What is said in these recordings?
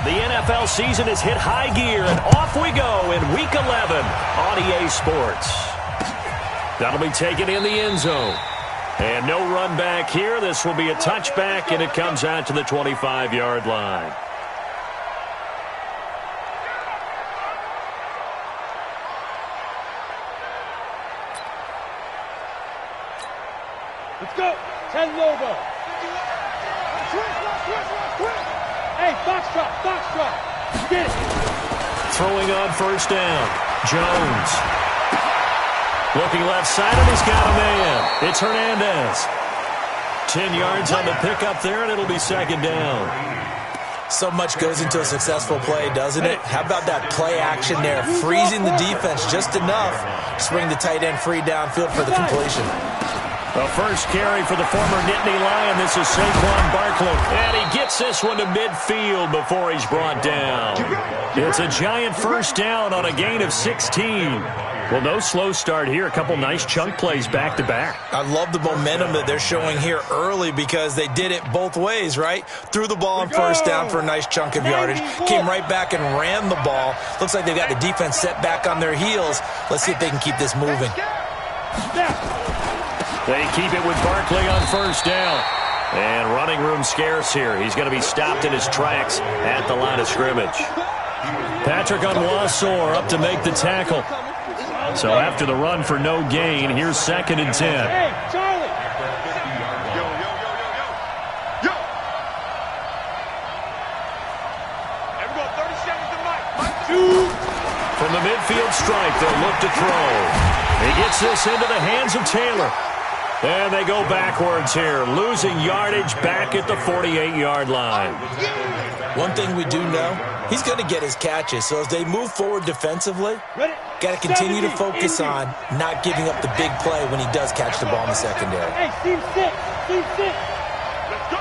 The NFL season has hit high gear, and off we go in Week 11 on EA Sports. That'll be taken in the end zone. And no run back here. This will be a touchback, and it comes out to the 25-yard line. Let's go. 10 logo. Hey, box drop. Get it. Throwing on first down. Jones. Looking left side, and he's got a man. It's Hernandez. 10 yards on the pickup there, and it'll be second down. So much goes into a successful play, doesn't it? How about that play action there? Freezing the defense just enough to bring the tight end free downfield for the completion. The first carry for the former Nittany Lion. This is Saquon Barkley. And he gets this one to midfield before he's brought down. It's a giant first down on a gain of 16. Well, no slow start here. A couple nice chunk plays back-to-back. I love the momentum that they're showing here early because they did it both ways, right? Threw the ball on first down for a nice chunk of yardage. Came right back and ran the ball. Looks like they've got the defense set back on their heels. Let's see if they can keep this moving. They keep it with Barkley on first down. And running room scarce here. He's going to be stopped in his tracks at the line of scrimmage. Patrick Onwuasor up to make the tackle. So after the run for no gain, here's 2nd and 10. Hey, Charlie. Yo. Everyone, 30 seconds to Mike. From the midfield stripe, they'll look to throw. He gets this into the hands of Taylor. And they go backwards here, losing yardage back at the 48-yard line. One thing we do know, he's going to get his catches. So as they move forward defensively, got to continue to focus on not giving up the big play when he does catch the ball in the secondary. Hey, team six. Let's go.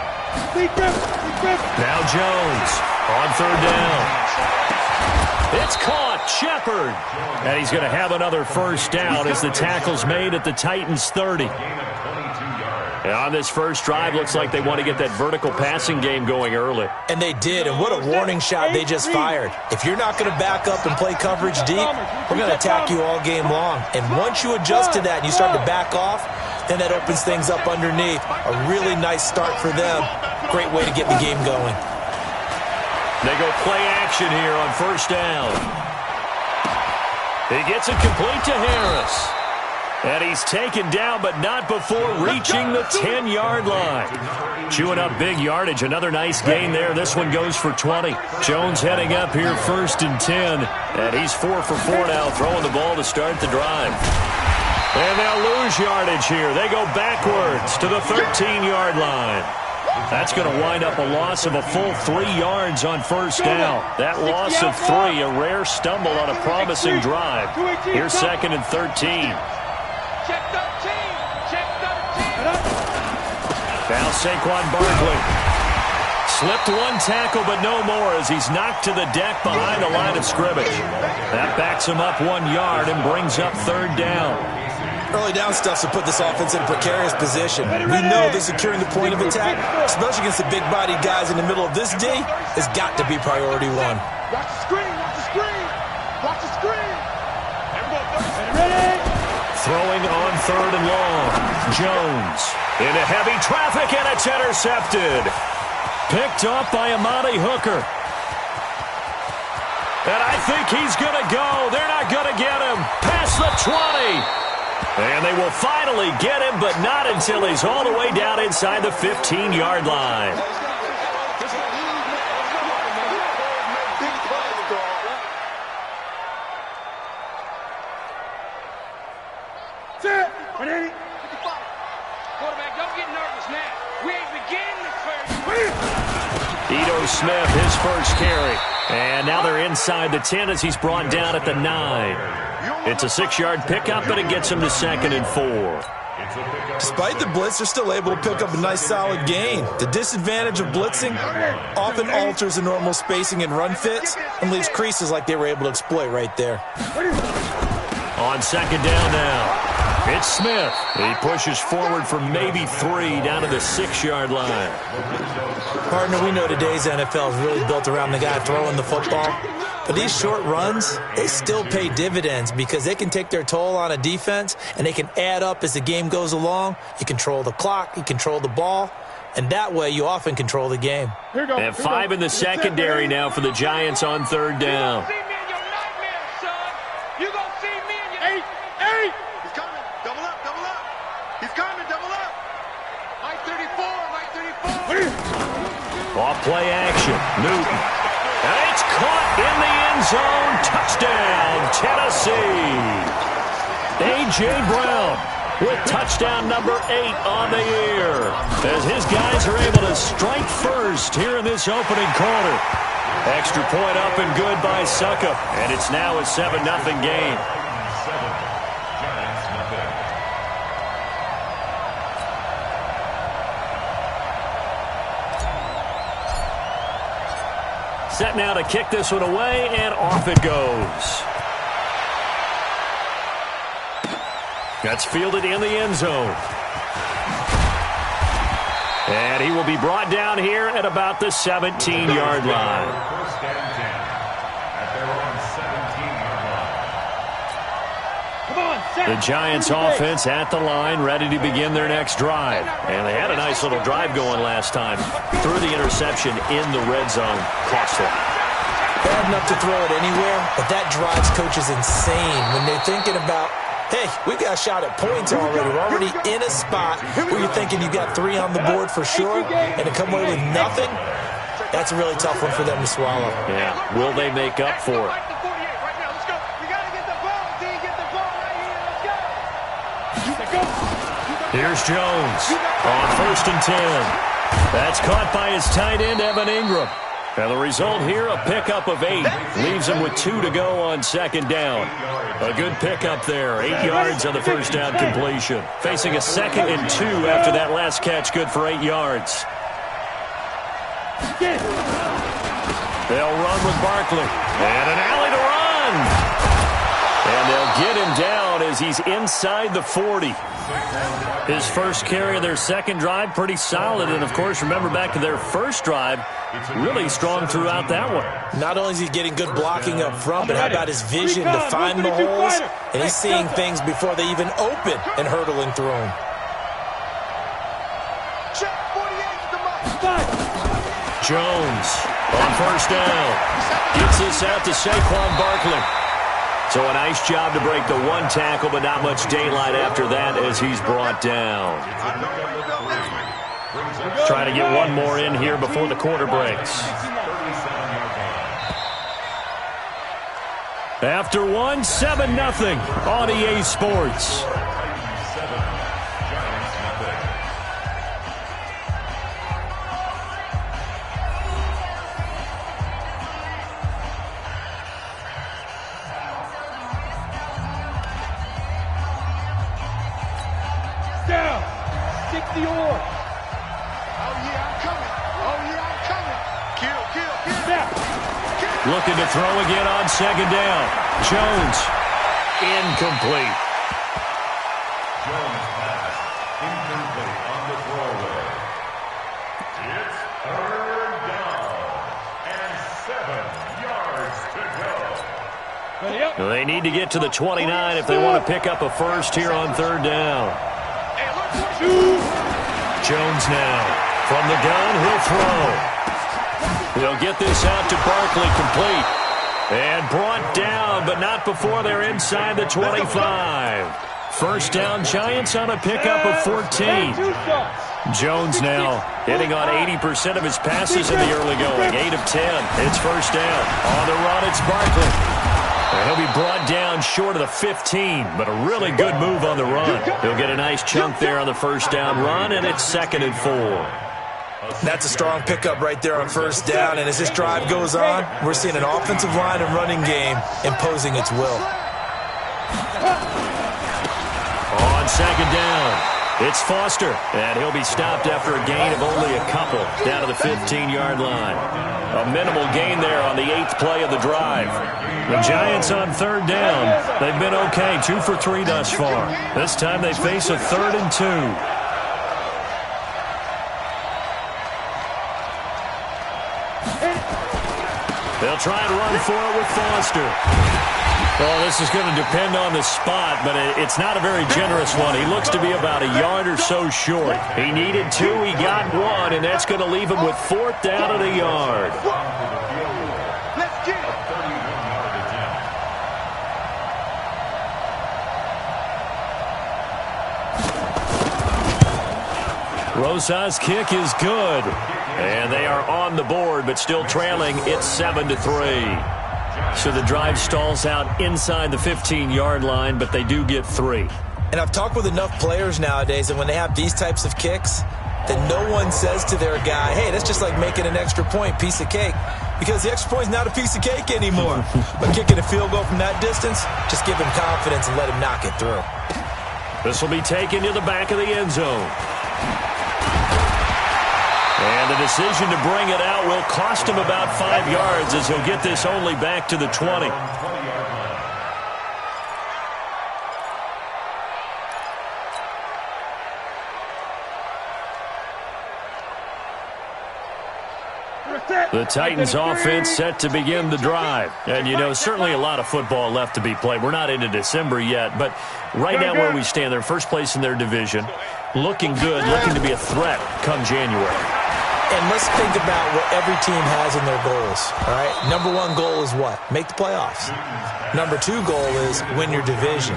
Now Jones on third down. It's caught, Shepard. And he's going to have another first down as the tackle's made at the Titans' 30. And on this first drive, looks like they want to get that vertical passing game going early. And they did, and what a warning shot they just fired. If you're not going to back up and play coverage deep, we're going to attack you all game long. And once you adjust to that and you start to back off, then that opens things up underneath. A really nice start for them. Great way to get the game going. They go play action here on first down. He gets it complete to Harris. And he's taken down, but not before reaching the 10-yard line. Chewing up big yardage. Another nice gain there. This one goes for 20. Jones heading up here 1st and 10. And he's 4 for 4 now, throwing the ball to start the drive. And they'll lose yardage here. They go backwards to the 13-yard line. That's going to wind up a loss of a full 3 yards on first down. That loss of 3, a rare stumble on a promising drive. Here's 2nd and 13. Check 13. Now Saquon Barkley. Slipped one tackle, but no more as he's knocked to the deck behind the line of scrimmage. That backs him up 1 yard and brings up third down. Early down stuff to put this offense in a precarious position. We know that securing the point of attack, especially against the big-bodied guys in the middle of this D, has got to be priority 1. Watch the screen. Ready? Throwing on third and long. Jones into heavy traffic, and it's intercepted. Picked off by Amani Hooker. And I think he's going to go. They're not going to get him. Past the 20. And they will finally get him, but not until he's all the way down inside the 15-yard line. Quarterback, don't get nervous now. We ain't beginning the first. Ito Smith, his first carry. And now they're inside the 10 as he's brought down at the 9. It's a 6-yard pickup, but it gets him to 2nd and 4. Despite the blitz, they're still able to pick up a nice solid gain. The disadvantage of blitzing often alters the normal spacing and run fits and leaves creases like they were able to exploit right there. On second down now. It's Smith. He pushes forward for maybe 3 down to the 6-yard line. Partner, we know today's NFL is really built around the guy throwing the football. But these short runs, they still pay dividends because they can take their toll on a defense and they can add up as the game goes along. You control the clock, you control the ball, and that way you often control the game. And 5 in the secondary now for the Giants on 3rd down. Off play action. Newton. And it's caught in the end zone. Touchdown, Tennessee. A.J. Brown with touchdown number 8 on the year. As his guys are able to strike first here in this opening quarter. Extra point up and good by Suckup. And it's now a 7-0 game. Set now to kick this one away, and off it goes. That's fielded in the end zone. And he will be brought down here at about the 17-yard line. The Giants offense at the line, ready to begin their next drive. And they had a nice little drive going last time. Threw the interception in the red zone. Costly. Bad enough to throw it anywhere, but that drives coaches insane when they're thinking about, hey, we got a shot at points already. We're already in a spot where you're thinking you got 3 on the board for sure, and to come away with nothing, that's a really tough one for them to swallow. Yeah, will they make up for it? Here's Jones on 1st and 10. That's caught by his tight end, Evan Ingram. And the result here, a pickup of 8. Leaves him with 2 to go on 2nd down. A good pickup there. 8 yards on the first down completion. Facing a 2nd and 2 after that last catch, good for 8 yards. They'll run with Barkley. And an alley to run. And they'll get him down as he's inside the 40. His first carry of their second drive, pretty solid. And, of course, remember back to their first drive, really strong throughout that one. Not only is he getting good blocking up front, but how about his vision to find the holes? And he's seeing things before they even open and hurdling through them. Jones on 1st down. Gets this out to Saquon Barkley. So a nice job to break the 1 tackle, but not much daylight after that as he's brought down. Trying to get one more in here before the quarter breaks. After 1, 7-0 on EA Sports. Looking to throw again on 2nd down. Jones, incomplete. Jones pass, incomplete on the throwaway. It's 3rd down and 7 yards to go. They need to get to the 29 if they want to pick up a first here on 3rd down. Jones now. From the gun, he'll throw. He'll get this out to Barkley, complete. And brought down, but not before they're inside the 25. First down, Giants on a pickup of 14. Jones now hitting on 80% of his passes in the early going. 8 of 10. It's first down. On the run, it's Barkley. And he'll be brought down short of the 15, but a really good move on the run. He'll get a nice chunk there on the first down run, and it's 2nd and 4. That's a strong pickup right there on 1st down, and as this drive goes on, we're seeing an offensive line and running game imposing its will. On 2nd down, It's Foster, and he'll be stopped after a gain of only a couple down to the 15-yard line. A minimal gain there on the 8th play of the drive. The Giants on 3rd down. They've been okay, 2 for 3 thus far. This time they face a 3rd and 2. They'll try and run for it with Foster. Well, this is going to depend on the spot, but it's not a very generous one. He looks to be about a yard or so short. He needed 2, he got 1, and that's going to leave him with 4th down at a yard. Let's get it. Rosa's kick is good. And they are on the board, but still trailing. It's 7-3. So the drive stalls out inside the 15-yard line, but they do get 3. And I've talked with enough players nowadays, and when they have these types of kicks, then no one says to their guy, hey, that's just like making an extra point, piece of cake. Because the extra point is not a piece of cake anymore. But kicking a field goal from that distance, just give him confidence and let him knock it through. This will be taken to the back of the end zone. And the decision to bring it out will cost him about 5 yards as he'll get this only back to the 20. The Titans offense set to begin the drive. And, you know, certainly a lot of football left to be played. We're not into December yet, but right now where we stand, they're first place in their division. Looking good, looking to be a threat come January. And let's think about what every team has in their goals, all right? Number 1 goal is what? Make the playoffs. Number 2 goal is win your division.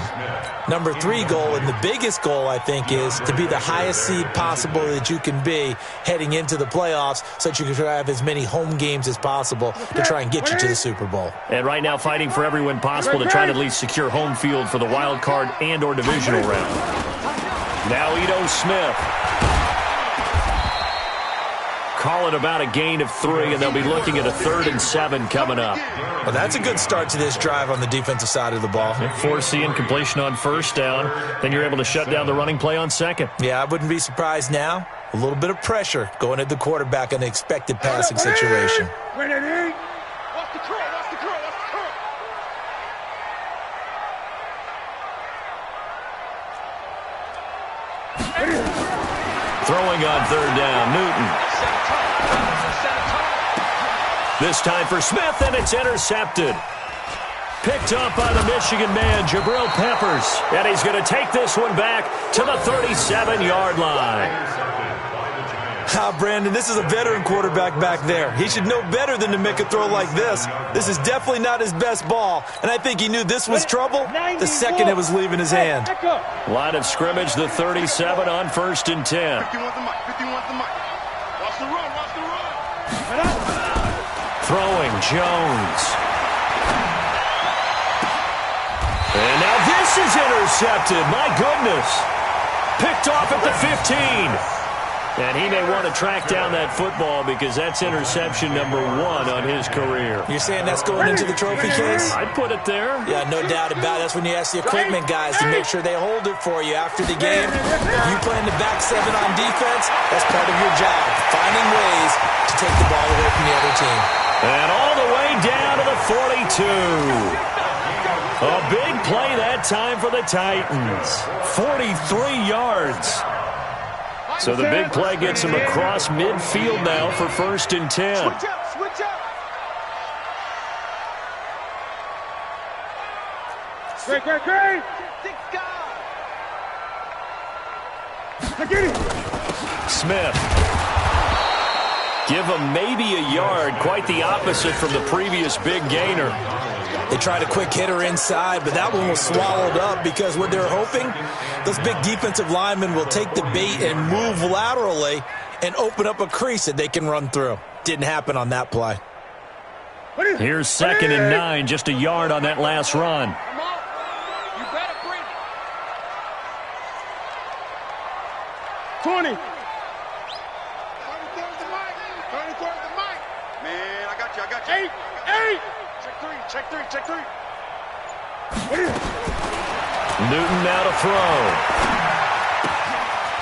Number 3 goal, and the biggest goal, I think, is to be the highest seed possible that you can be heading into the playoffs so that you can have as many home games as possible to try and get you to the Super Bowl. And right now fighting for every win possible to try to at least secure home field for the wild card and or divisional round. Now Ito Smith. Call it about a gain of 3, and they'll be looking at a 3rd and 7 coming up. Well, that's a good start to this drive on the defensive side of the ball. Forcing completion on 1st down, then you're able to shut down the running play on 2nd. Yeah, I wouldn't be surprised now. A little bit of pressure going at the quarterback in an expected passing situation. Watch the curl, watch the curl, watch the curl. Throwing on 3rd down, Newton. This time for Smith, and it's intercepted. Picked up by the Michigan man, Jabril Peppers. And he's going to take this one back to the 37-yard line. Brandon, this is a veteran quarterback back there. He should know better than to make a throw like this. This is definitely not his best ball, and I think he knew this was trouble the second it was leaving his hand. Line of scrimmage, the 37 on 1st and 10. 51 the mic, 51 the mic. Watch the run, watch the run. Throwing, Jones. And now this is intercepted. My goodness. Picked off at the 15. And he may want to track down that football because that's interception number 1 on his career. You're saying that's going into the trophy case? I'd put it there. Yeah, no doubt about it. That's when you ask the equipment guys to make sure they hold it for you after the game. You playing the back 7 on defense, that's part of your job, finding ways to take the ball away from the other team. And all the way down to the 42. A big play that time for the Titans. 43 yards. So the big play gets him across midfield now for 1st and 10. Switch up, switch up. Great. 6 guys. Smith. Give him maybe a yard. Quite the opposite from the previous big gainer. They tried a quick hitter inside, but that one was swallowed up because what they're hoping, those big defensive linemen will take the bait and move laterally and open up a crease that they can run through. Didn't happen on that play. Here's 2nd and 9, just a yard on that last run. Come on. You better bring it. 20. Turn towards the mic. Man, I got you. 8. Check three. Newton now to throw.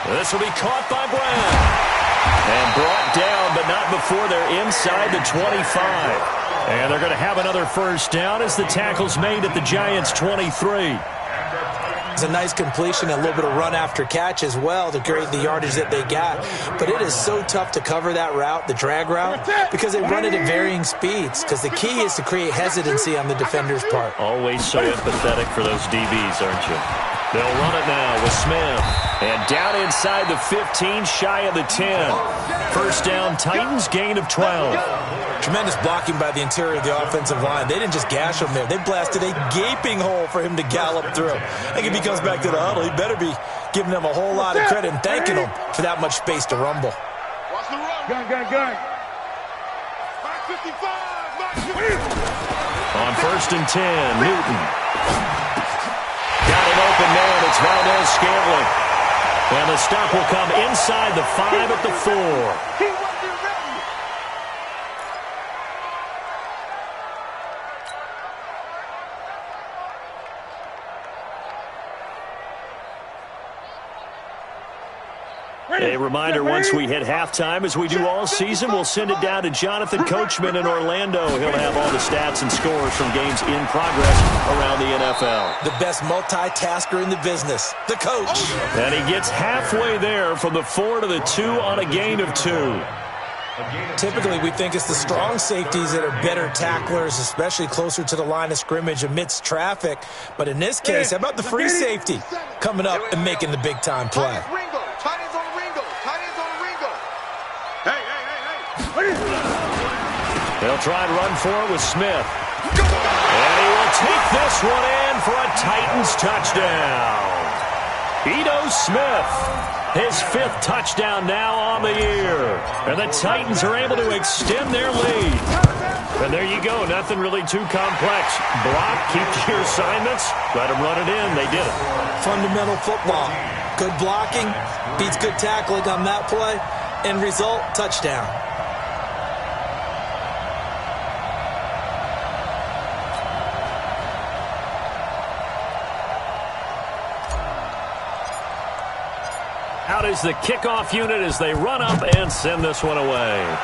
This will be caught by Brown. And brought down, but not before they're inside the 25. And they're going to have another first down as the tackle's made at the Giants' 23. It's a nice completion, a little bit of run after catch as well to create the yardage that they got. But it is so tough to cover that route, the drag route, because they run it at varying speeds. Because the key is to create hesitancy on the defender's part. Always so empathetic for those DBs, aren't you? They'll run it now with Smith. And down inside the 15, shy of the 10. First down, Titans, gain of 12. Tremendous blocking by the interior of the offensive line. They didn't just gash him there. They blasted a gaping hole for him to gallop through. I think if he comes back to the huddle, he better be giving them a whole lot of credit and thanking them for that much space to rumble. Watch the run. Gun. 555. On first and 10, Newton. Got an open man. It's Valdez-Scantling. And the stop will come inside the 5 at the 4. A reminder, once we hit halftime, as we do all season, we'll send it down to Jonathan Coachman in Orlando. He'll have all the stats and scores from games in progress around the NFL. The best multitasker in the business, the coach. And he gets halfway there from the 4 to the 2 on a gain of 2. Typically, we think it's the strong safeties that are better tacklers, especially closer to the line of scrimmage amidst traffic. But in this case, how about the free safety coming up and making the big-time play? They'll try and run for it with Smith. And he will take this one in for a Titans touchdown. Ito Smith, his 5th touchdown now on the year. And the Titans are able to extend their lead. And there you go, nothing really too complex. Block, keep to your assignments, let them run it in. They did it. Fundamental football. Good blocking, beats good tackling on that play. End result, touchdown. Out is the kickoff unit as they run up and send this one away.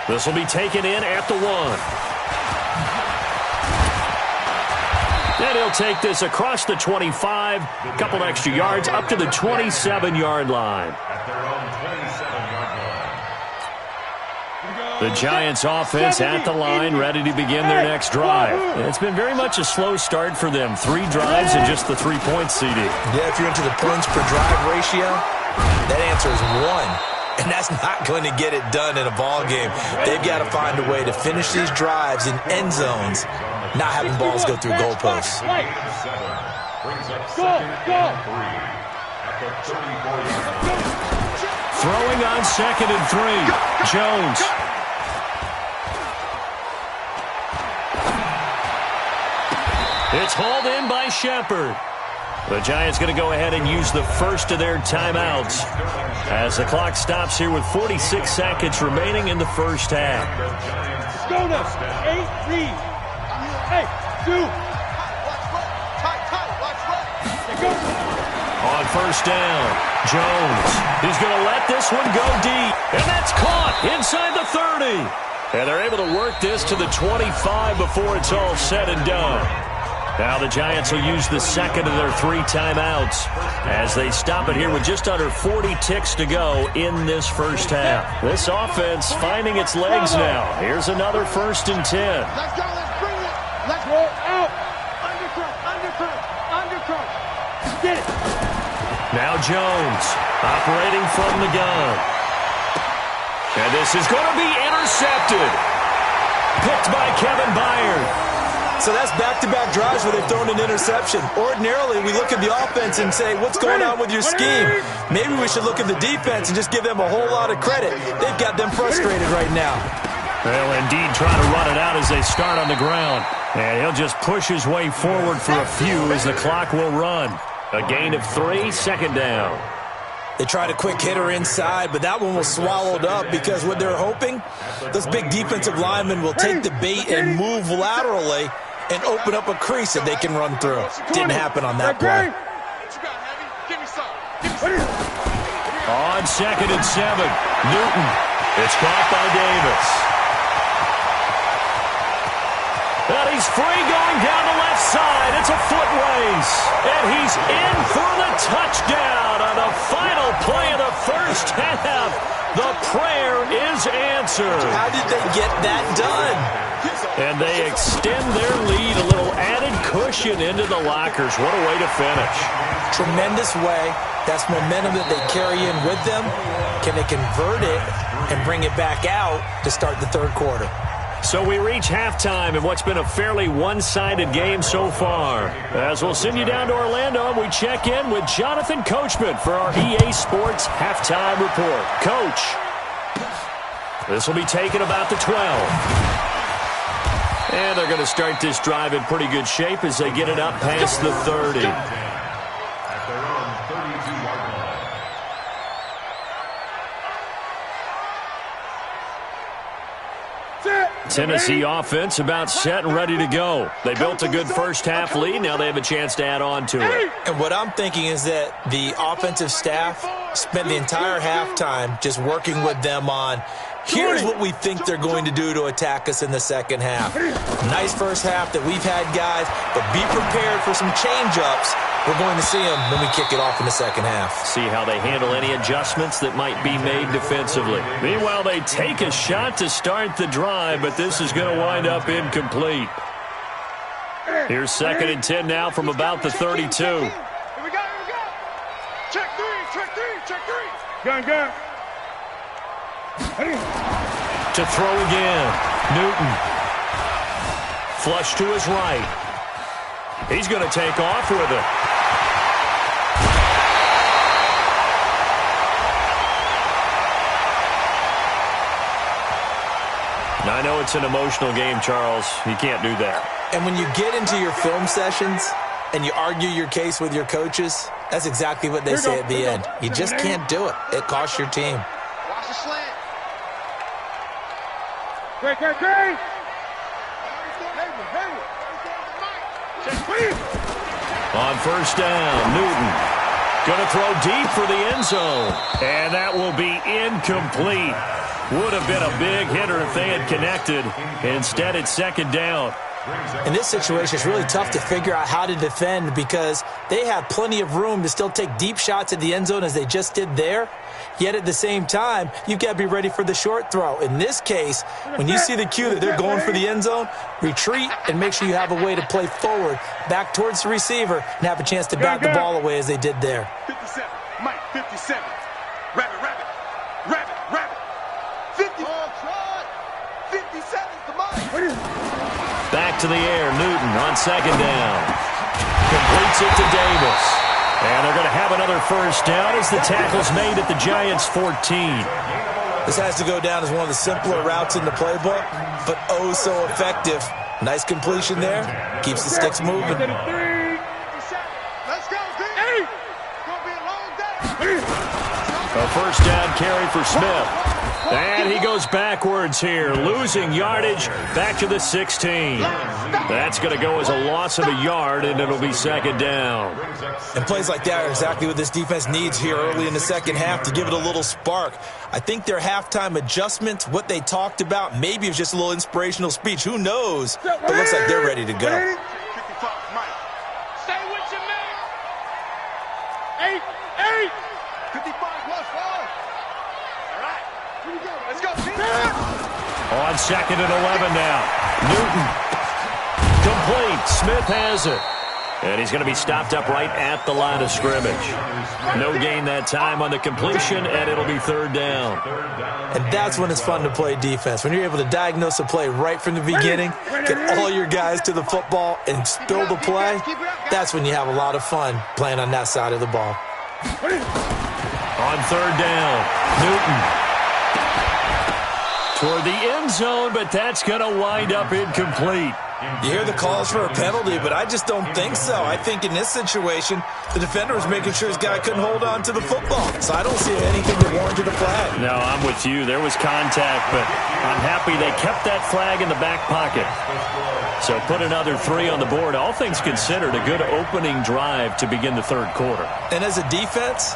This will be taken in at the 1. And he'll take this across the 25, a couple extra yards, up to the 27-yard line. The Giants offense at the line, ready to begin their next drive. It's been very much a slow start for them. 3 drives and just the 3-point CD. Yeah, if you're into the points per drive ratio, that answer is 1. And that's not going to get it done in a ball game. They've got to find a way to finish these drives in end zones, not having balls go through goalposts. Throwing on 2nd and 3, Jones. It's hauled in by Shepard. The Giants going to go ahead and use the first of their timeouts as the clock stops here with 46 seconds remaining in the first half. Go now. 8, 3. Hey, 2. On first down, Jones. He's going to let this one go deep. And that's caught inside the 30. And they're able to work this to the 25 before it's all said and done. Now the Giants will use the second of their 3 timeouts as they stop it here with just under 40 ticks to go in this first half. This offense finding its legs now. Here's another 1st and 10. Let's go, let's bring it. Let's roll out. Undercut. Get it. Now Jones operating from the gun. And this is going to be intercepted. Picked by Kevin Byard. So that's back-to-back drives where they've thrown an interception. Ordinarily, we look at the offense and say, what's going on with your scheme? Maybe we should look at the defense and just give them a whole lot of credit. They've got them frustrated right now. They'll indeed try to run it out as they start on the ground. And he'll just push his way forward for a few as the clock will run. A gain of 3, 2nd down. They tried a quick hitter inside, but that one was swallowed up because what they're hoping, those big defensive linemen will take the bait and move laterally and open up a crease that they can run through. Didn't happen on that play. on 2nd and 7. Newton. It's caught by Davis. And he's free going down the left side. It's a foot race. And he's in for the touchdown on the final play of the first half. The prayer is answered. How did they get that done? And they extend their lead, a little added cushion into the lockers. What a way to finish. Tremendous way. That's momentum that they carry in with them. Can they convert it and bring it back out to start the third quarter? So we reach halftime in what's been a fairly one-sided game so far. As we'll send you down to Orlando, we check in with Jonathan Coachman for our EA Sports Halftime Report. Coach, this will be taken about the 12. And they're going to start this drive in pretty good shape as they get it up past the 30. At their own 32-yard line. Tennessee offense about set and ready to go. They built a good first half lead. Now they have a chance to add on to it. And what I'm thinking is that the offensive staff spent the entire halftime just working with them on, here's what we think they're going to do to attack us in the second half. Nice first half that we've had, guys, but be prepared for some change-ups. We're going to see them when we kick it off in the second half. See how they handle any adjustments that might be made defensively. Meanwhile, they take a shot to start the drive, but this is going to wind up incomplete. Here's 2nd and 10 now from about the 32. Here we go. Check three. Gun. To throw again. Newton. Flush to his right. He's going to take off with it. Now, I know it's an emotional game, Charles. You can't do that. And when you get into your film sessions and you argue your case with your coaches, that's exactly what they say at the end. You just can't do it. It costs your team. Watch the slant. Great. On first down, Newton going to throw deep for the end zone. And that will be incomplete. Would have been a big hitter if they had connected. Instead, it's 2nd down. In this situation, it's really tough to figure out how to defend because they have plenty of room to still take deep shots at the end zone as they just did there. Yet at the same time, you've got to be ready for the short throw. In this case, when you see the cue that they're going for the end zone, retreat and make sure you have a way to play forward, back towards the receiver, and have a chance to bat the ball away as they did there. 57. Mike, 57. Rabbit. 50. 57 to Mike. Back to the air, Newton on 2nd down. Completes it to Davis. And they're going to have another first down as the tackle's made at the Giants' 14. This has to go down as one of the simpler routes in the playbook, but oh so effective. Nice completion there. Keeps the sticks moving. Let's go, D. It's going to be a long day. A first down carry for Smith. And he goes backwards here, losing yardage back to the 16. That's going to go as a loss of a yard, and it'll be 2nd down. And plays like that are exactly what this defense needs here early in the second half to give it a little spark. I think their halftime adjustments, what they talked about, maybe it was just a little inspirational speech. Who knows? But it looks like they're ready to go. 55, Mike. Stay with your man. 8. 55 plus 4. All right. Here we go. Let's go. On 2nd and 11 now. Newton. Complete. Smith has it. And he's going to be stopped up right at the line of scrimmage. No gain that time on the completion, and it'll be 3rd down. And that's when it's fun to play defense. When you're able to diagnose a play right from the beginning, get all your guys to the football and spill the play, that's when you have a lot of fun playing on that side of the ball. On 3rd down, Newton. Toward the end zone, but that's going to wind up incomplete. You hear the calls for a penalty, but I just don't think so. I think in this situation, the defender was making sure his guy couldn't hold on to the football. So I don't see anything that warranted a flag. No, I'm with you. There was contact, but I'm happy they kept that flag in the back pocket. So put another 3 on the board. All things considered, a good opening drive to begin the third quarter. And as a defense,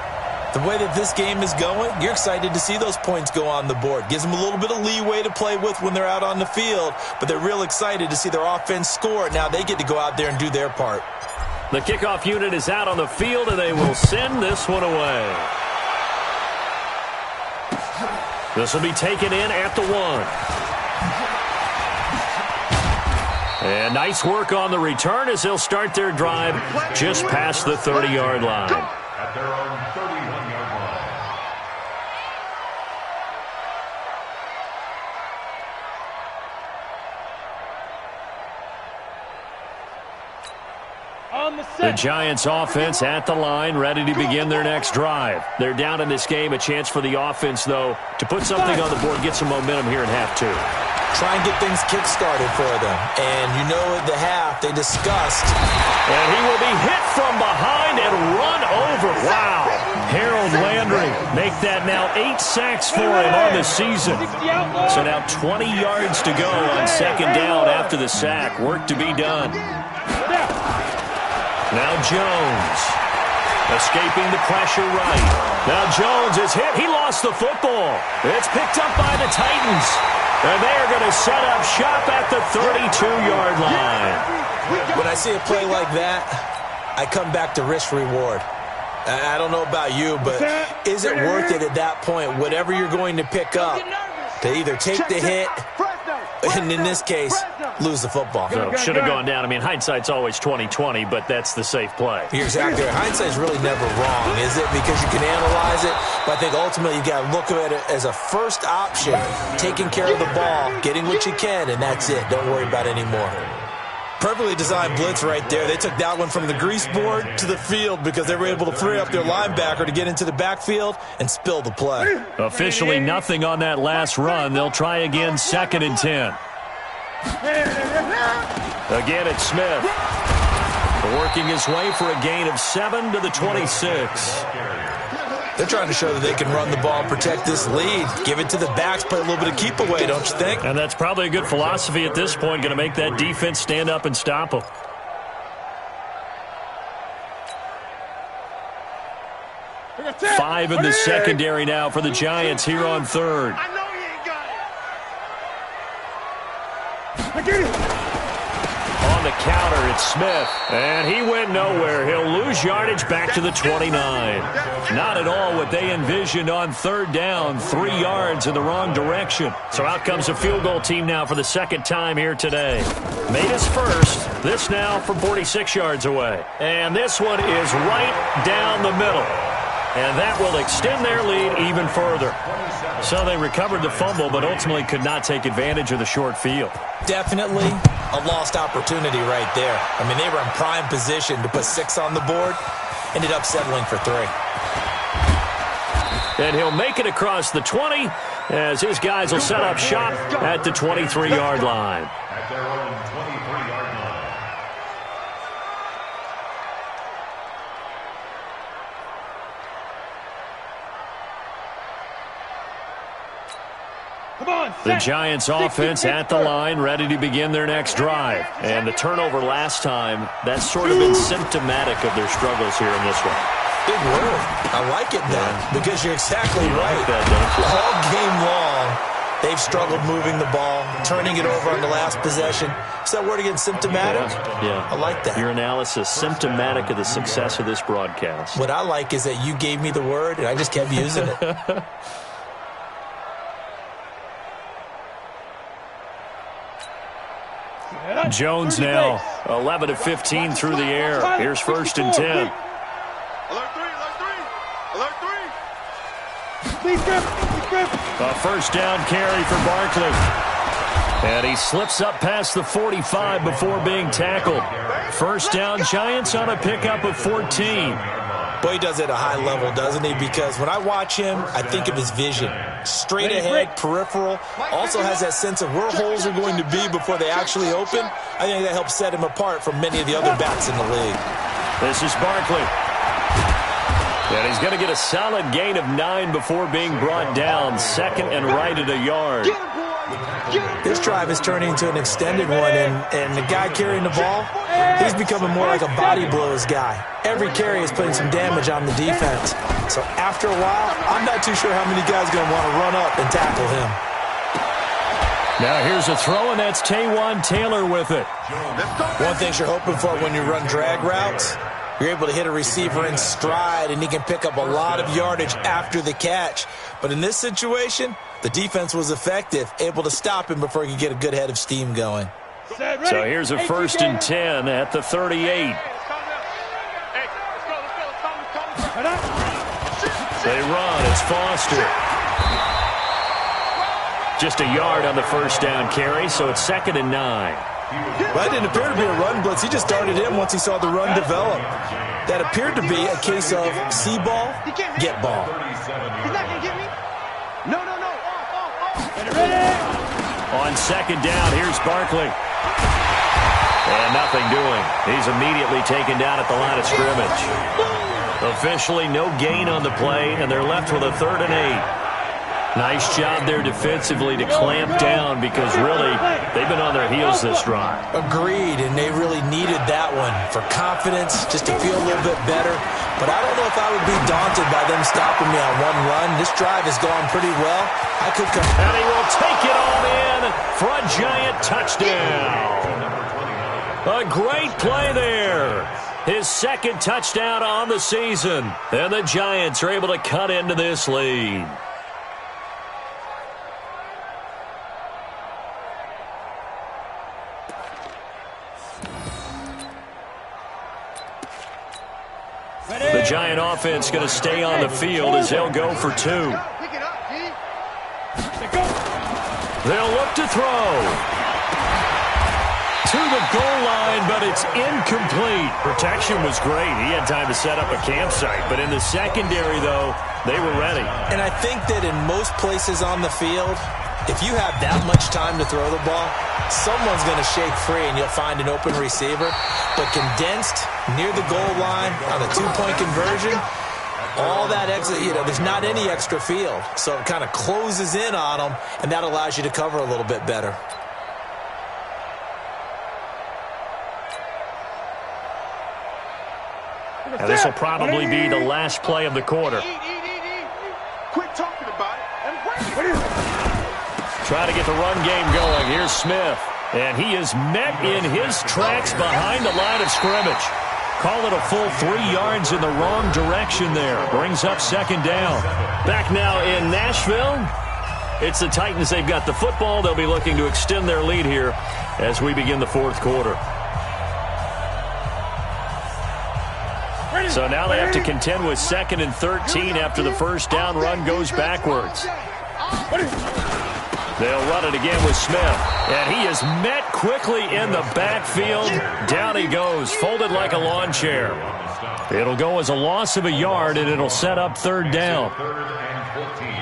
The way that this game is going, you're excited to see those points go on the board. Gives them a little bit of leeway to play with when they're out on the field, but they're real excited to see their offense score. Now they get to go out there and do their part. The kickoff unit is out on the field, and they will send this one away. This will be taken in at the 1. And nice work on the return as they'll start their drive just past the 30-yard line. At their own 31-yard line. The Giants offense at the line, ready to begin their next drive. They're down in this game. A chance for the offense, though, to put something on the board, get some momentum here in half 2. Try and get things kick-started for them. And you know at the half, they discussed. And he will be hit from behind and run over. Wow. Harold Landry make that now 8 sacks for him on the season. So now 20 yards to go on second down after the sack. Work to be done. Now Jones, escaping the pressure right. Now Jones is hit. He lost the football. It's picked up by the Titans. And they are going to set up shop at the 32-yard line. When I see a play like that, I come back to risk-reward. I don't know about you, but is it worth it at that point, whatever you're going to pick up, to either take the hit, and in this case, lose the football? So should have gone down. I mean, hindsight's always 20/20, but that's the safe play. You're exactly right. Hindsight's really never wrong, is it? Because you can analyze it, but I think ultimately you got to look at it as a first option, taking care of the ball, getting what you can, and that's it. Don't worry about it anymore. Perfectly designed blitz right there. They took that one from the grease board to the field because they were able to free up their linebacker to get into the backfield and spill the play. Officially nothing on that last run. They'll try again, 2nd and 10. Again, it's Smith. Working his way for a gain of 7 to the 26. They're trying to show that they can run the ball and protect this lead. Give it to the backs, play a little bit of keep away, don't you think? And that's probably a good philosophy at this point, going to make that defense stand up and stop them. Five in the secondary now for the Giants here on 3rd. I know you ain't got it. On the counter, it's Smith. And he went nowhere. He'll lose yardage back to the 29. Not at all what they envisioned on 3rd down. 3 yards in the wrong direction. So out comes a field goal team now for the 2nd time here today. Made his first. This now from 46 yards away. And this one is right down the middle. And that will extend their lead even further. So they recovered the fumble, but ultimately could not take advantage of the short field. Definitely a lost opportunity right there. I mean, they were in prime position to put 6 on the board. Ended up settling for 3. And he'll make it across the 20 as his guys will set up shop at the 23-yard line. At their own 23-yard line. The Giants offense at the line, ready to begin their next drive. And the turnover last time, that's sort of been symptomatic of their struggles here in this one. Big word. I like it, though, because you're exactly right. Like that, don't you? All game long, they've struggled moving the ball, turning it over on the last possession. Is that word again, symptomatic? Yeah. I like that. Your analysis, symptomatic of the success of this broadcast. What I like is that you gave me the word, and I just kept using it. Jones now, 11 of 15 through the air. Here's 1st and 10. Alert 3, alert 3, alert 3. A 1st down carry for Barkley. And he slips up past the 45 before being tackled. 1st down, Giants on a pickup of 14. Boy, he does it at a high level, doesn't he? Because when I watch him, I think of his vision. Straight ahead, peripheral. Also has that sense of where holes are going to be before they actually open. I think that helps set him apart from many of the other backs in the league. This is Barkley. And he's going to get a solid gain of 9 before being brought down. 2nd and right at a yard. This drive is turning into an extended one, and the guy carrying the ball, he's becoming more like a body blows guy. Every carry is putting some damage on the defense. So after a while, I'm not too sure how many guys are going to want to run up and tackle him. Now here's a throw, and that's Taywan Taylor with it. One thing you're hoping for when you run drag routes, you're able to hit a receiver in stride, and he can pick up a lot of yardage after the catch. But in this situation, the defense was effective, able to stop him before he could get a good head of steam going. So here's a 1st and 10 at the 38. They run. It's Foster. Just a yard on the first down carry, so it's 2nd and 9. That didn't appear to be a run blitz. He just started in once he saw the run develop. That appeared to be a case of see ball, get ball. He's not going to get me. No. On 2nd down, here's Barkley. And nothing doing. He's immediately taken down at the line of scrimmage. Officially no gain on the play, and they're left with a 3rd and 8. Nice job there defensively to clamp down because really they've been on their heels this drive. Agreed, and they really needed that one for confidence, just to feel a little bit better. But I don't know if I would be daunted by them stopping me on one run. This drive has gone pretty well. I could come. And he will take it all in for a giant touchdown. A great play there. His 2nd touchdown on the season. And the Giants are able to cut into this lead. The Giant offense going to stay on the field as they'll go for 2. They'll look to throw. To the goal line, but it's incomplete. Protection was great. He had time to set up a campsite. But in the secondary, though, they were ready. And I think that in most places on the field, if you have that much time to throw the ball, someone's going to shake free and you'll find an open receiver. But condensed near the goal line on a 2-point conversion, all that extra, there's not any extra field. So it kind of closes in on them, and that allows you to cover a little bit better. Now this will probably be the last play of the quarter. Quit talking about it. Trying to get the run game going. Here's Smith. And he is met in his tracks behind the line of scrimmage. Call it a full 3 yards in the wrong direction there. Brings up 2nd down. Back now in Nashville. It's the Titans. They've got the football. They'll be looking to extend their lead here as we begin the 4th quarter. So now they have to contend with 2nd and 13 after the first down run goes backwards. They'll run it again with Smith. And he is met quickly in the backfield. Down he goes, folded like a lawn chair. It'll go as a loss of a yard, and it'll set up 3rd down. 3rd and 14.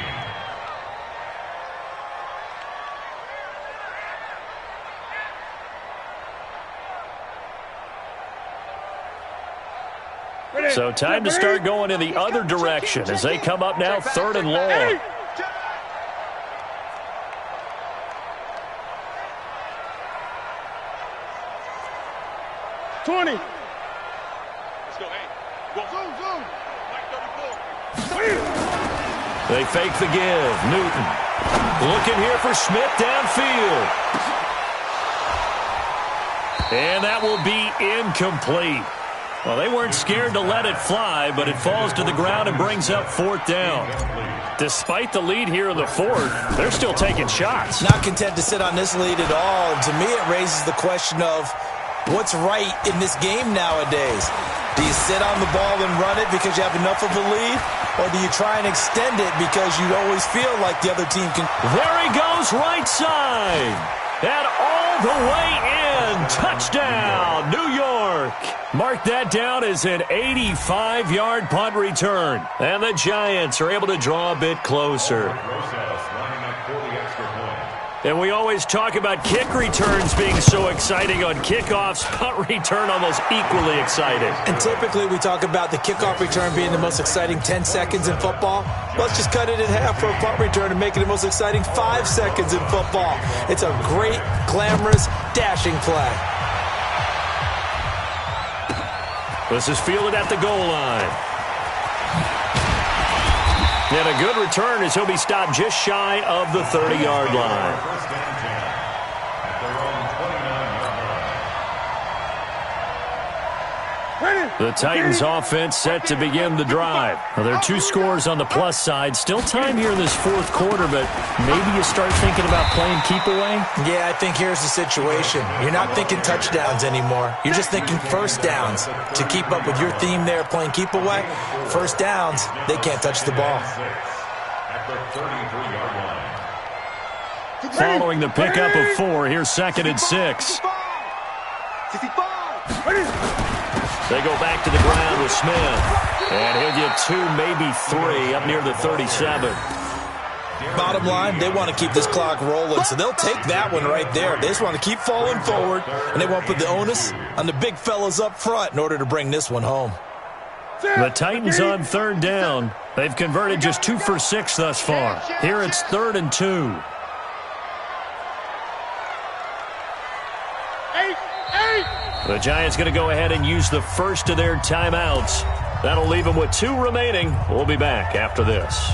So time to start going in the other direction as they come up now 3rd and long. Let's go, hey. Go. Zoom. Mike 34. They fake the give. Newton looking here for Smith downfield. And that will be incomplete. Well, they weren't scared to let it fly, but it falls to the ground and brings up 4th down. Despite the lead here in the 4th, they're still taking shots. Not content to sit on this lead at all. To me, it raises the question of what's right in this game nowadays. Do you sit on the ball and run it because you have enough of a lead? Or do you try and extend it because you always feel like the other team can? There he goes, right side. And all the way in. Touchdown, New York. Mark that down as an 85-yard punt return. And the Giants are able to draw a bit closer. And we always talk about kick returns being so exciting on kickoffs. Punt return almost equally exciting. And typically we talk about the kickoff return being the most exciting 10 seconds in football. Let's just cut it in half for a punt return and make it the most exciting 5 seconds in football. It's a great, glamorous, dashing play. This is fielded at the goal line. And a good return as he'll be stopped just shy of the 30-yard line. First down 10 at their own 29-yard line. The Titans offense set to begin the drive. Now, there are 2 scores on the plus side. Still time here in this fourth quarter, but maybe you start thinking about playing keep away? Yeah, I think here's the situation. You're not thinking touchdowns anymore. You're just thinking first downs. To keep up with your theme there, playing keep away, first downs, they can't touch the ball. At the 33-yard line. Following the pickup of 4, here's 2nd and 6. 65. They go back to the ground with Smith. And he'll get 2, maybe 3, up near the 37. Bottom line, they want to keep this clock rolling, so they'll take that one right there. They just want to keep falling forward, and they want to put the onus on the big fellas up front in order to bring this one home. The Titans on 3rd down. They've converted just 2 for 6 thus far. Here it's 3rd and 2. 8. The Giants going to go ahead and use the first of their timeouts. That'll leave them with 2 remaining. We'll be back after this.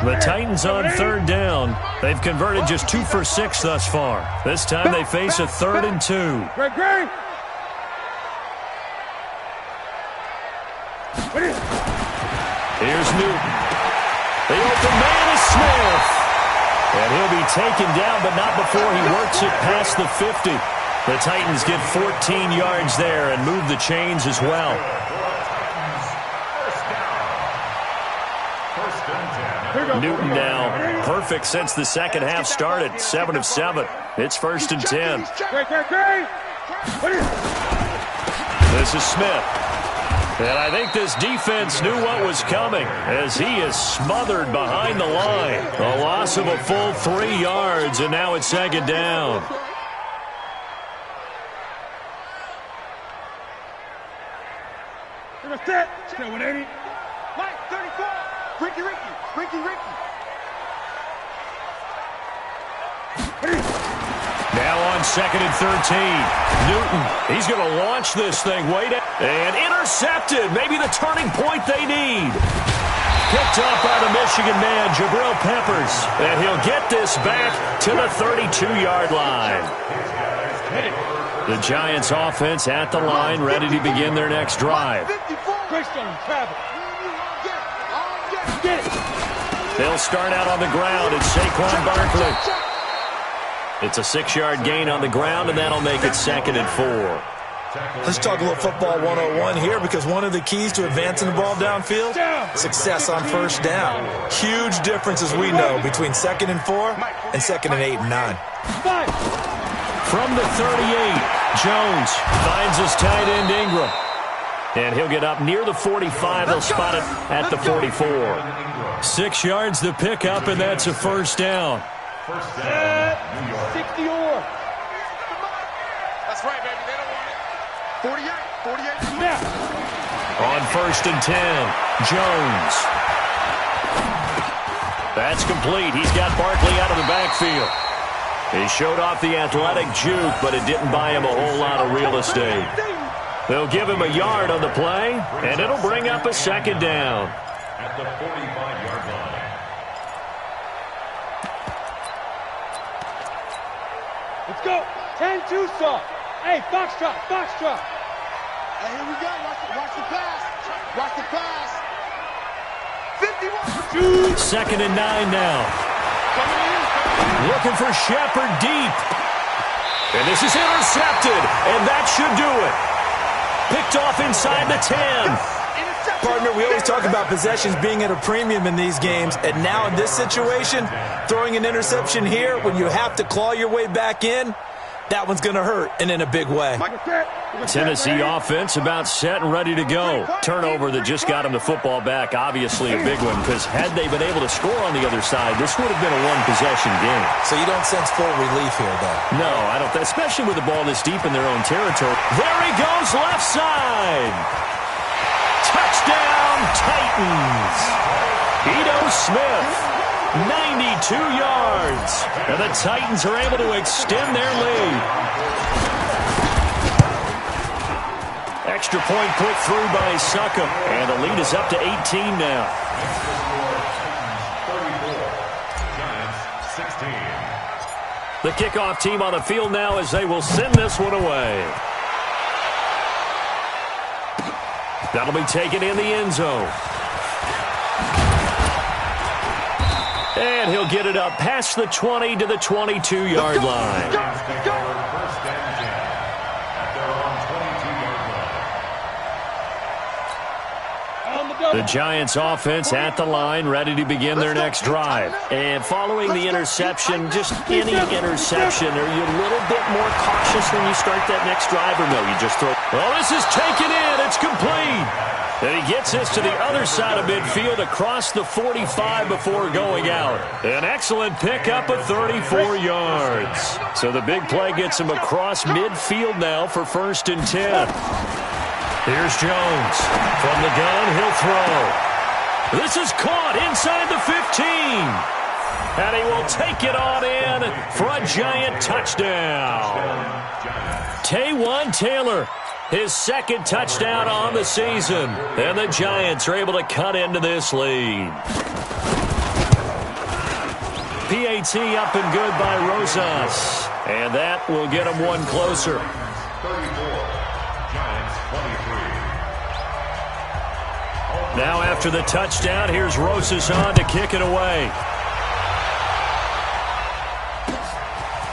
The Titans on 3rd down. They've converted just 2 for 6 thus far. This time they face a 3rd and 2. Great. Here's Newton. The open man is Smith. And he'll be taken down, but not before he works it past the 50. The Titans get 14 yards there and move the chains as well. Newton now perfect since the second half started. 7 of 7. It's 1st and 10. This is Smith. And I think this defense knew what was coming as he is smothered behind the line. A loss of a full 3 yards, and now it's 2nd down. Stay 180. Mike, 34. Ricky. Now on 2nd and 13. Newton, he's going to launch this thing way down. And intercepted. Maybe the turning point they need. Picked up by the Michigan man, Jabril Peppers. And he'll get this back to the 32-yard line. The Giants offense at the line, ready to begin their next drive. They'll start out on the ground. It's Saquon Barkley. It's a 6-yard gain on the ground, and that'll make it 2nd and 4. Let's talk a little football 101 here, because one of the keys to advancing the ball downfield, success on first down. Huge difference, as we know, between 2nd and 4 and 2nd and 8 and 9. From the 38, Jones finds his tight end Ingram. And he'll get up near the 45. They'll spot it at the 44. 6 yards to pick up, and that's a 1st down. 60 or. That's right, baby. They don't want it. 48. Yeah. On 1st and 10, Jones. That's complete. He's got Barkley out of the backfield. He showed off the athletic juke, but it didn't buy him a whole lot of real estate. They'll give him a yard on the play, and it'll bring up a 2nd down. At the 45-yard line. Let's go. 10-2 stop. Hey, Foxtrot. Hey, here we go. Watch the pass. 51. 2nd and 9 now. Looking for Shepard deep. And this is intercepted, and that should do it. Picked off inside the 10. Partner, we always talk about possessions being at a premium in these games, and now in this situation, throwing an interception here when you have to claw your way back in, that one's going to hurt, and in a big way. Tennessee offense about set and ready to go. Turnover that just got them the football back. Obviously a big one, because had they been able to score on the other side, this would have been a one-possession game. So you don't sense full relief here, though? No, I don't. Especially with the ball this deep in their own territory. There he goes, left side. Touchdown, Titans. Ito Smith, 92 yards. And the Titans are able to extend their lead. Extra point put through by Suckum. And the lead is up to 18 now. 16. The kickoff team on the field now as they will send this one away. That'll be taken in the end zone. And he'll get it up past the 20 to the 22-yard line. The Giants offense at the line, ready to begin their next drive. And following the interception, just any interception, are you a little bit more cautious when you start that next drive, or no, you just throw? Well, this is taken in. It's complete. And he gets this to the other side of midfield across the 45 before going out. An excellent pickup of 34 yards. So the big play gets him across midfield now for 1st and 10. Here's Jones. From the gun, he'll throw. This is caught inside the 15. And he will take it on in for a Giant touchdown. Taywan Taylor, his 2nd touchdown on the season. And the Giants are able to cut into this lead. PAT up and good by Rosas. And that will get him one closer. 34. Giants 23. Now after the touchdown, here's Rosas on to kick it away.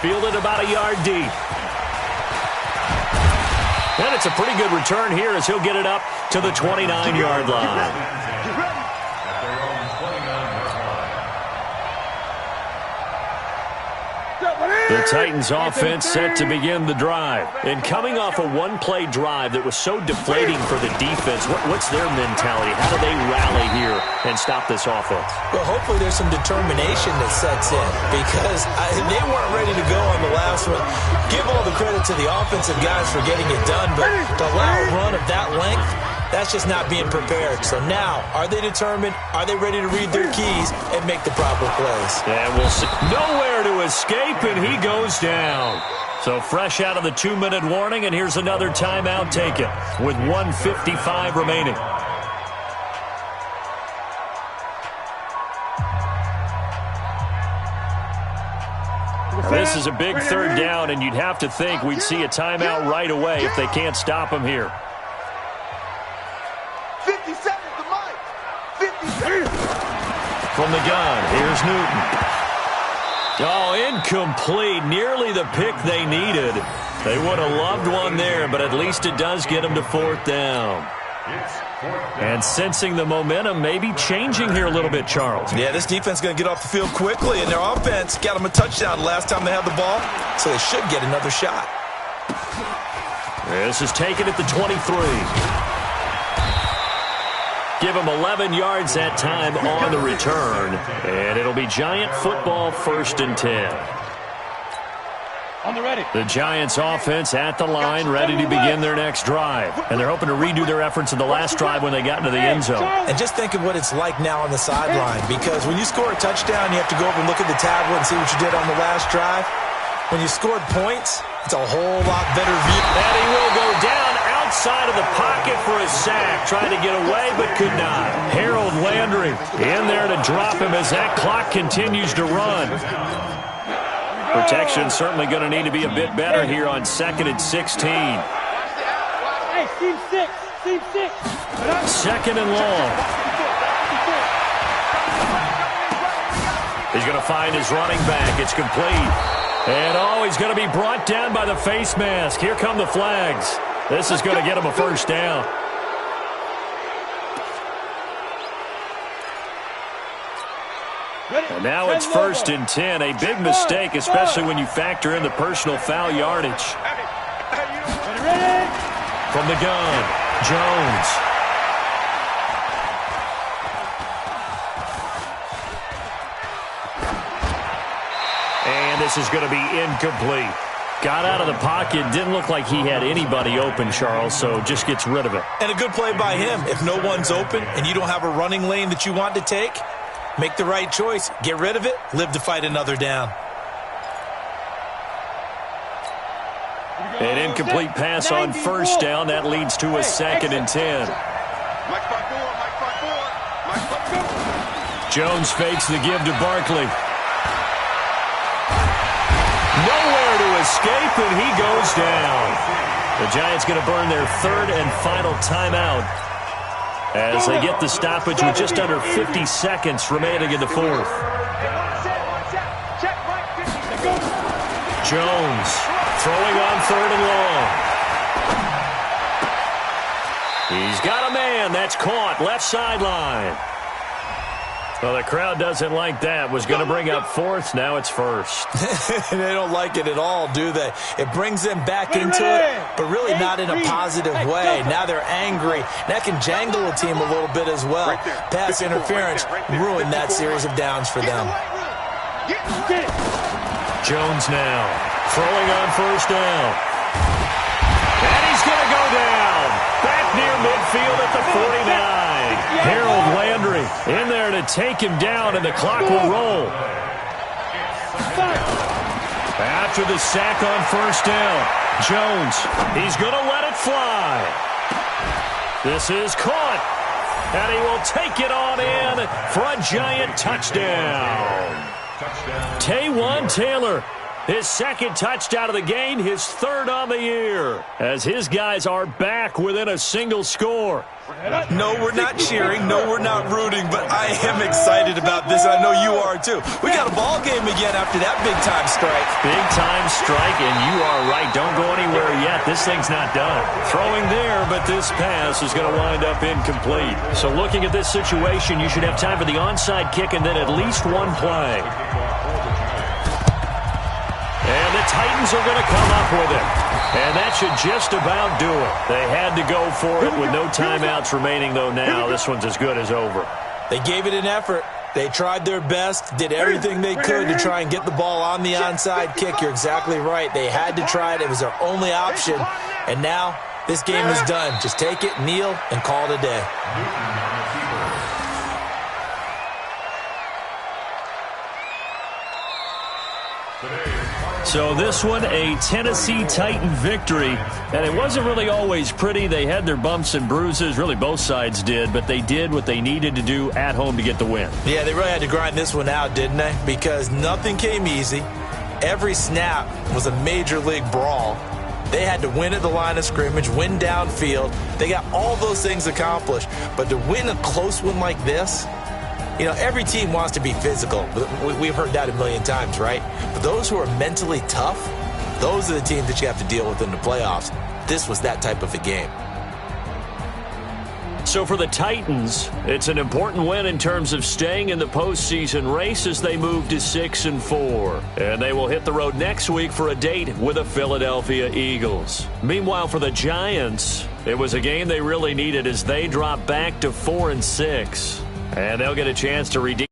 Fielded about a yard deep. And it's a pretty good return here as he'll get it up to the 29-yard line. The Titans offense set to begin the drive. And coming off a one-play drive that was so deflating for the defense, what's their mentality? How do they rally here and stop this offense? Well, hopefully there's some determination that sets in, because they weren't ready to go on the last one. Give all the credit to the offensive guys for getting it done, but to allow a run of that length, that's just not being prepared. So now, are they determined? Are they ready to read their keys and make the proper plays? And we'll see. Nowhere to escape, and he goes down. So fresh out of the 2-minute warning, and here's another timeout taken with 1:55 remaining. Now, this is a big 3rd down, and you'd have to think we'd see a timeout right away if they can't stop him here. 50 seconds to Mike. 50 seconds. From the gun, here's Newton. Oh, incomplete. Nearly the pick they needed. They would have loved one there, but at least it does get them to 4th down. And sensing the momentum maybe changing here a little bit, Charles. Yeah, this defense is going to get off the field quickly, and their offense got them a touchdown last time they had the ball, so they should get another shot. This is taken at the 23. Give him 11 yards that time on the return. And it'll be Giant football 1st and 10. On the ready. The Giants offense at the line, ready to begin their next drive. And they're hoping to redo their efforts in the last drive when they got into the end zone. And just think of what it's like now on the sideline, because when you score a touchdown, you have to go over and look at the tablet and see what you did on the last drive. When you scored points, it's a whole lot better view. And he will go down outside of the pocket for a sack, trying to get away but could not. Harold Landry in there to drop him as that clock continues to run. Protection certainly going to need to be a bit better here on 2nd and 16. Hey, team 6. Team 6. 2nd and long. He's going to find his running back. It's complete. And, he's going to be brought down by the face mask. Here come the flags. This is going to get him a 1st down. And now it's 1st and 10. A big mistake, especially when you factor in the personal foul yardage. From the gun, Jones. And this is going to be incomplete. Got out of the pocket, didn't look like he had anybody open, Charles, so just gets rid of it. And a good play by him. If no one's open and you don't have a running lane that you want to take, make the right choice. Get rid of it, live to fight another down. An incomplete pass on 1st down. That leads to a 2nd and 10. Jones fakes the give to Barkley. Nowhere to escape, and he goes down. The Giants going to burn their 3rd and final timeout as they get the stoppage with just under 50 seconds remaining in the 4th. Jones throwing on 3rd and long. He's got a man. That's caught. Left sideline. Well, the crowd doesn't like that. Was going to bring up 4th. Now it's 1st. They don't like it at all, do they? It brings them back into it, but really not in a positive way. Now they're angry. That can jangle a team a little bit as well. Pass interference ruined that series of downs for them. Jones now throwing on 1st down. And he's going to go down. Back near midfield at the 49. Harold Landry in there to take him down, and the clock will roll. After the sack on 1st down, Jones, he's going to let it fly. This is caught, and he will take it on in for a Giant touchdown. Taywan Taylor, his 2nd touchdown of the game, his 3rd on the year, as his guys are back within a single score. No, we're not cheering. No, we're not rooting, but I am excited about this. I know you are, too. We got a ball game again after that big-time strike. Big-time strike, and you are right. Don't go anywhere yet. This thing's not done. Throwing there, but this pass is going to wind up incomplete. So looking at this situation, you should have time for the onside kick and then at least one play. And the Titans are going to come up with it. And that should just about do it. They had to go for it with no timeouts remaining, though, now. This one's as good as over. They gave it an effort. They tried their best, did everything they could to try and get the ball on the onside kick. You're exactly right. They had to try it. It was their only option. And now this game is done. Just take it, kneel, and call it a day. So this one, a Tennessee Titan victory, and it wasn't really always pretty. They had their bumps and bruises, really both sides did, but they did what they needed to do at home to get the win. Yeah, they really had to grind this one out, didn't they? Because nothing came easy. Every snap was a major league brawl. They had to win at the line of scrimmage, win downfield. They got all those things accomplished, but to win a close one like this, you know, every team wants to be physical. We've heard that a million times, right? But those who are mentally tough, those are the teams that you have to deal with in the playoffs. This was that type of a game. So for the Titans, it's an important win in terms of staying in the postseason race as they move to 6-4. And they will hit the road next week for a date with the Philadelphia Eagles. Meanwhile, for the Giants, it was a game they really needed as they drop back to 4-6. And they'll get a chance to redeem